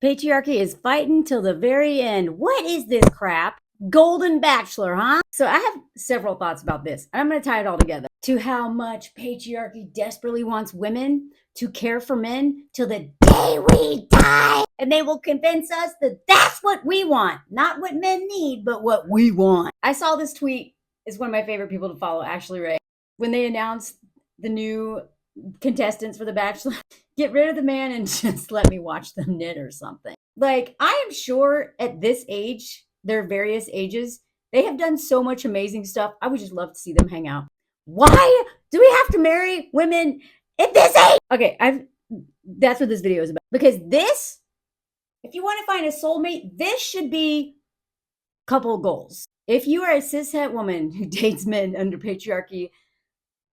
Patriarchy is fighting till the very end. What is this crap? Golden Bachelor, huh? So I have several thoughts about this. I'm going to tie it all together to how much patriarchy desperately wants women to care for men till the day we die. And they will convince us that that's what we want. Not what men need, but what we want. I saw this tweet. It's one of my favorite people to follow, Ashley Ray. When they announced the new contestants for The Bachelor, get rid of the man and just let me watch them knit or something. Like, I am sure at this age, their various ages, they have done so much amazing stuff. I would just love to see them hang out. Why do we have to marry women at this age? Okay, that's what this video is about. Because this, if you want to find a soulmate, this should be couple goals. If you are a cishet woman who dates men under patriarchy,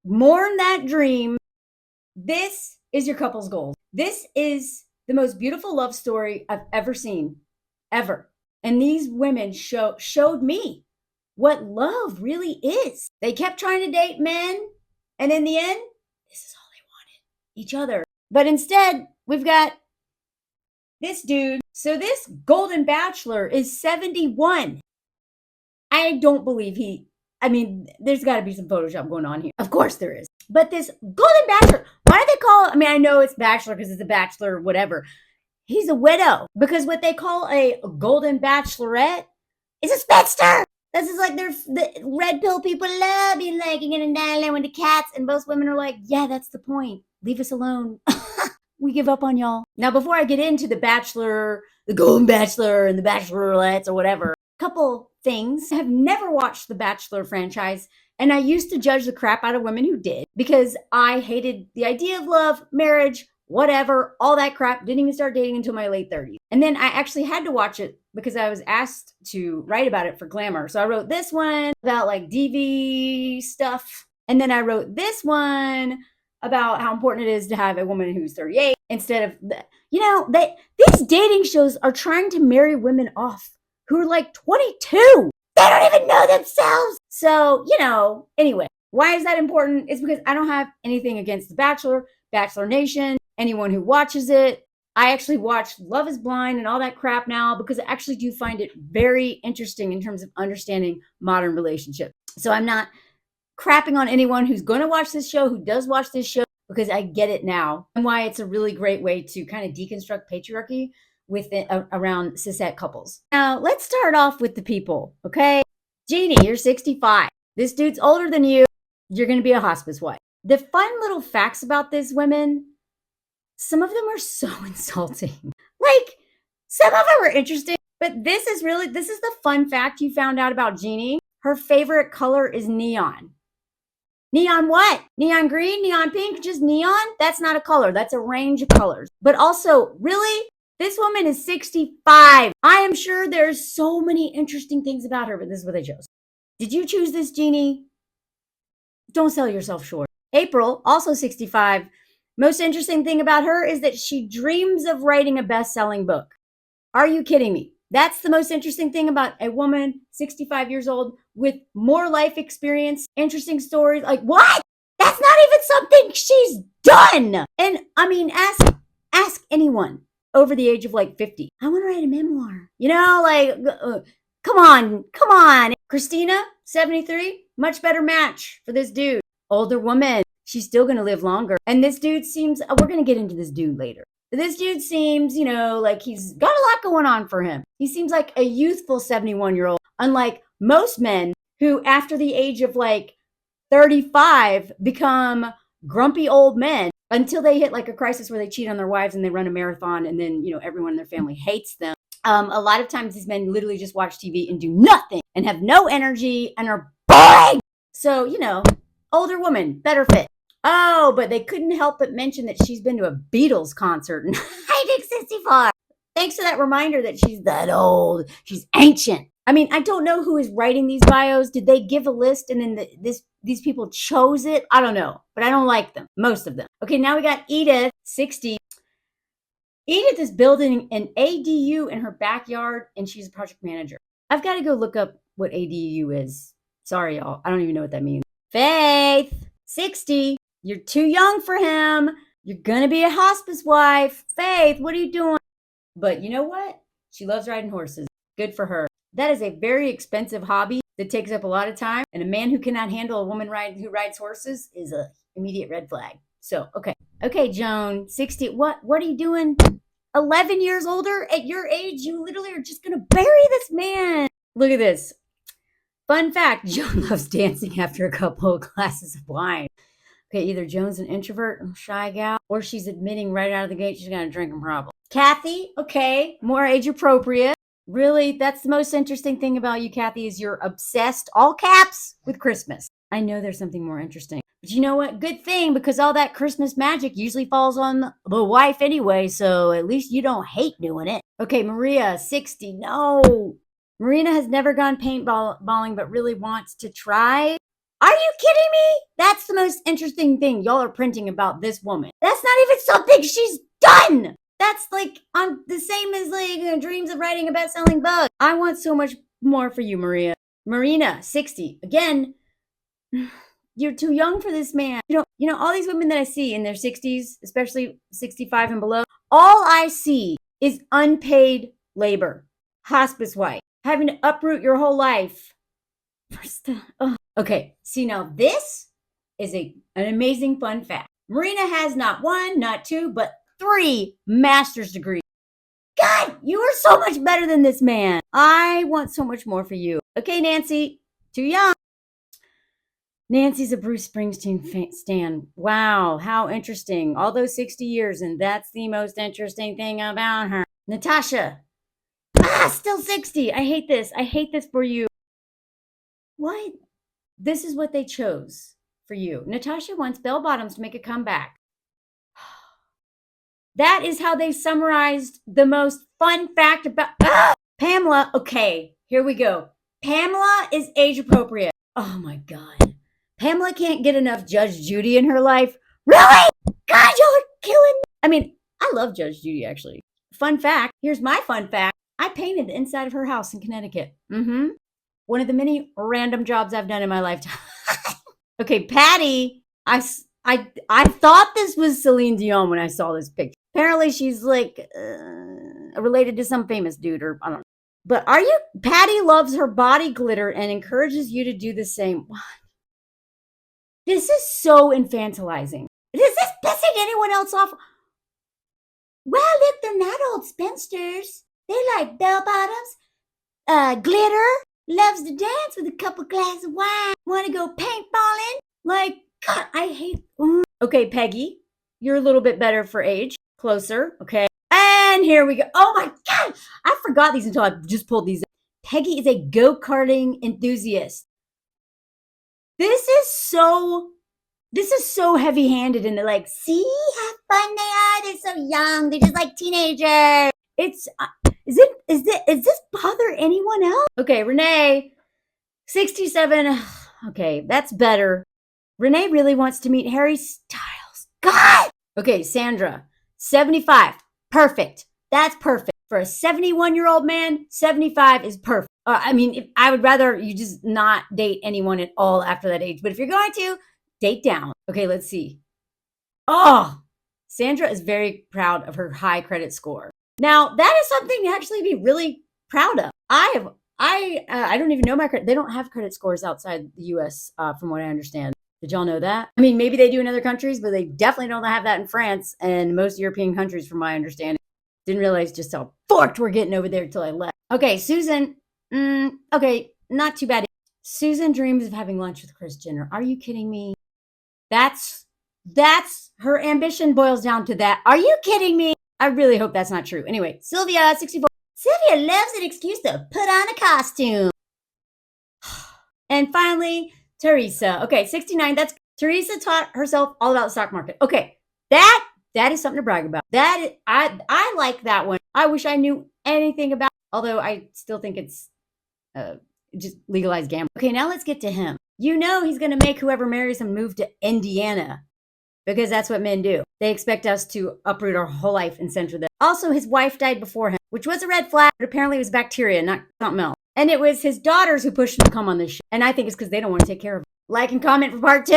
mourn that dream. This is your couple's goals. This is the most beautiful love story I've ever seen, ever. And these women showed me what love really is. They kept trying to date men, and in the end, this is all they wanted, each other. But instead, we've got this dude. So this Golden Bachelor is 71. I don't believe there's got to be some Photoshop going on here. Of course there is. But this Golden Bachelor, why do they call it? I know it's Bachelor because it's a bachelor, whatever. He's a widow because what they call a Golden Bachelorette is a spinster. This is like the red pill people love being like, you're going to die with the cats. And most women are like, yeah, that's the point. Leave us alone. We give up on y'all. Now, before I get into the Bachelor, the Golden Bachelor and the Bachelorettes or whatever, couple things. I have never watched the Bachelor franchise, and I used to judge the crap out of women who did because I hated the idea of love, marriage, whatever, all that crap. Didn't even start dating until my late 30s. And then I actually had to watch it because I was asked to write about it for Glamour. So I wrote this one about like DV stuff. And then I wrote this one about how important it is to have a woman who's 38 instead of, these dating shows are trying to marry women off who are like 22. They don't even know themselves. So, anyway, why is that important? It's because I don't have anything against The Bachelor, Bachelor Nation, anyone who watches it. I actually watch Love is Blind and all that crap now because I actually do find it very interesting in terms of understanding modern relationships. So I'm not crapping on anyone who's going to watch this show, who does watch this show, because I get it now and why it's a really great way to kind of deconstruct patriarchy around cishet couples. Now, let's start off with the people, okay? Jeannie, you're 65. This dude's older than you. You're going to be a hospice wife. The fun little facts about these women, some of them are so insulting. Like, some of them are interesting, but this is the fun fact you found out about Jeannie. Her favorite color is neon. Neon what? Neon green, neon pink, just neon? That's not a color. That's a range of colors. But also, really? This woman is 65. I am sure there's so many interesting things about her, but this is what I chose. Did you choose this, Jeannie? Don't sell yourself short. April, also 65. Most interesting thing about her is that she dreams of writing a best-selling book. Are you kidding me? That's the most interesting thing about a woman, 65 years old, with more life experience, interesting stories. Like, what? That's not even something she's done. And ask anyone over the age of like 50. I want to write a memoir. Come on. Christina, 73, much better match for this dude. Older woman. She's still going to live longer. And this dude seems, we're going to get into this dude later. This dude seems, like he's got a lot going on for him. He seems like a youthful 71-year-old, unlike most men who, after the age of like 35, become grumpy old men until they hit like a crisis where they cheat on their wives and they run a marathon and then, everyone in their family hates them. A lot of times these men literally just watch TV and do nothing and have no energy and are boring. So, older woman, better fit. Oh, but they couldn't help but mention that she's been to a Beatles concert in 1964. Thanks to that reminder that she's that old. She's ancient. I don't know who is writing these bios. Did they give a list and then these people chose it? I don't know, but I don't like them, most of them. Okay, now we got Edith, 60. Edith is building an ADU in her backyard, and she's a project manager. I've got to go look up what ADU is. Sorry, y'all. I don't even know what that means. Faith, 60. You're too young for him. You're going to be a hospice wife. Faith, what are you doing? But you know what? She loves riding horses. Good for her. That is a very expensive hobby that takes up a lot of time. And a man who cannot handle a woman who rides horses is a immediate red flag. So, okay. Okay, Joan, 60. What are you doing? 11 years older? At your age, you literally are just going to bury this man. Look at this. Fun fact, Joan loves dancing after a couple of glasses of wine. Okay, either Joan's an introvert, shy gal, or she's admitting right out of the gate she's got a drinking problem. Kathy, okay, more age appropriate. Really, that's the most interesting thing about you, Kathy, is you're obsessed, all caps, with Christmas. I know there's something more interesting. But you know what? Good thing, because all that Christmas magic usually falls on the wife anyway, so at least you don't hate doing it. Okay, Maria, 60. No. Marina has never gone paintballing, but really wants to try. Are you kidding me? That's the most interesting thing y'all are printing about this woman. That's not even something she's done. That's like on the same as like dreams of writing a best-selling book. I want so much more for you, Maria. Marina, 60. Again, you're too young for this man. You know, all these women that I see in their 60s, especially 65 and below, all I see is unpaid labor, hospice wife, having to uproot your whole life. Okay, see now this is an amazing fun fact. Marina has not one, not two, but 3 master's degrees. God, you are so much better than this man. I want so much more for you. Okay, Nancy, too young. Nancy's a Bruce Springsteen stan. Wow, how interesting. All those 60 years, and that's the most interesting thing about her. Natasha. Still 60. I hate this. I hate this for you. What? This is what they chose for you. Natasha wants bell bottoms to make a comeback. That is how they summarized the most fun fact about Pamela. Okay, here we go. Pamela is age appropriate. Oh my God. Pamela can't get enough Judge Judy in her life. Really? God, y'all are killing me. I mean, I love Judge Judy, actually. Fun fact. Here's my fun fact. I painted the inside of her house in Connecticut. One of the many random jobs I've done in my lifetime. Okay, Patty. I thought this was Celine Dion when I saw this picture. Apparently, she's like related to some famous dude, or I don't know. But Patty loves her body glitter and encourages you to do the same. What? This is so infantilizing. Is this pissing anyone else off? Well, look, they're not old spinsters. They like bell bottoms, glitter, loves to dance with a couple glasses of wine, want to go paintballing. Like, God, I hate. Okay, Peggy, you're a little bit better for age. Closer, okay. And here we go. Oh my God, I forgot these until I just pulled these. Peggy is a go-karting enthusiast. This is so heavy-handed, and they're like, see how fun they are. They're so young. They're just like teenagers. It's is this bother anyone else? Okay, Renee, 67. Okay, that's better. Renee really wants to meet Harry Styles. God. Okay, Sandra, 75. Perfect. That's perfect. For a 71-year-old man, 75 is perfect. I mean, I would rather you just not date anyone at all after that age. But if you're going to, date down. Okay, let's see. Oh, Sandra is very proud of her high credit score. Now, that is something to actually be really proud of. I don't even know my credit. They don't have credit scores outside the U.S., from what I understand. Did y'all know that? I mean, maybe they do in other countries, but they definitely don't have that in France and most European countries, from my understanding. Didn't realize just how forked we're getting over there until I left. Okay, Susan. Okay, not too bad. Susan dreams of having lunch with Kris Jenner. Are you kidding me? That's her ambition boils down to that. Are you kidding me? I really hope that's not true. Anyway, Sylvia, 64. Sylvia loves an excuse to put on a costume. And finally, Teresa. Okay, 69. That's Teresa taught herself all about the stock market. Okay, that is something to brag about. I like that one. I wish I knew anything about it, although I still think it's just legalized gambling. Okay, now let's get to him. You know he's going to make whoever marries him move to Indiana, because that's what men do. They expect us to uproot our whole life and center them. Also, his wife died before him, which was a red flag, but apparently it was bacteria, not something else. And it was his daughters who pushed him to come on this show. And I think it's because they don't want to take care of him. Like and comment for part 2.